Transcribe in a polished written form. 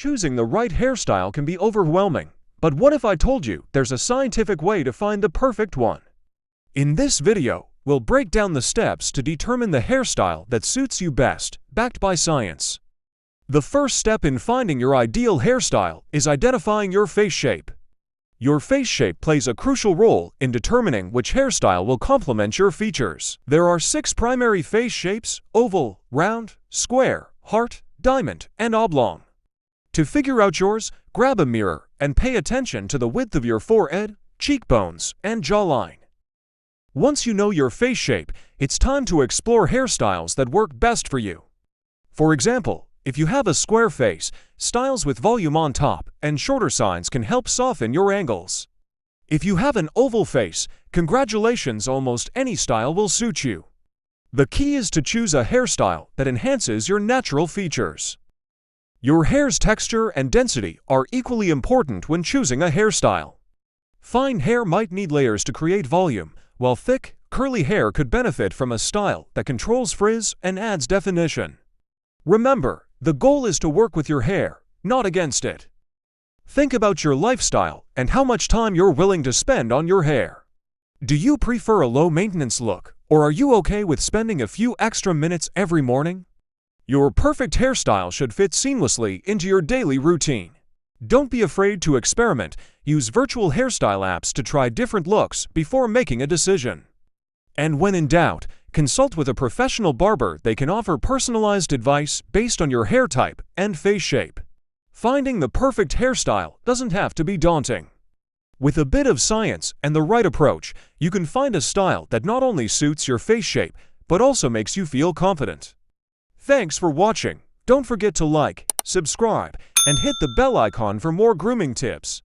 Choosing the right hairstyle can be overwhelming, but what if I told you there's a scientific way to find the perfect one? In this video, we'll break down the steps to determine the hairstyle that suits you best, backed by science. The first step in finding your ideal hairstyle is identifying your face shape. Your face shape plays a crucial role in determining which hairstyle will complement your features. There are 6 primary face shapes: oval, round, square, heart, diamond, and oblong. To figure out yours, grab a mirror and pay attention to the width of your forehead, cheekbones, and jawline. Once you know your face shape, it's time to explore hairstyles that work best for you. For example, if you have a square face, styles with volume on top and shorter sides can help soften your angles. If you have an oval face, congratulations, almost any style will suit you. The key is to choose a hairstyle that enhances your natural features. Your hair's texture and density are equally important when choosing a hairstyle. Fine hair might need layers to create volume, while thick, curly hair could benefit from a style that controls frizz and adds definition. Remember, the goal is to work with your hair, not against it. Think about your lifestyle and how much time you're willing to spend on your hair. Do you prefer a low-maintenance look, or are you okay with spending a few extra minutes every morning? Your perfect hairstyle should fit seamlessly into your daily routine. Don't be afraid to experiment. Use virtual hairstyle apps to try different looks before making a decision. And when in doubt, consult with a professional barber. They can offer personalized advice based on your hair type and face shape. Finding the perfect hairstyle doesn't have to be daunting. With a bit of science and the right approach, you can find a style that not only suits your face shape, but also makes you feel confident. Thanks for watching. Don't forget to like, subscribe, and hit the bell icon for more grooming tips.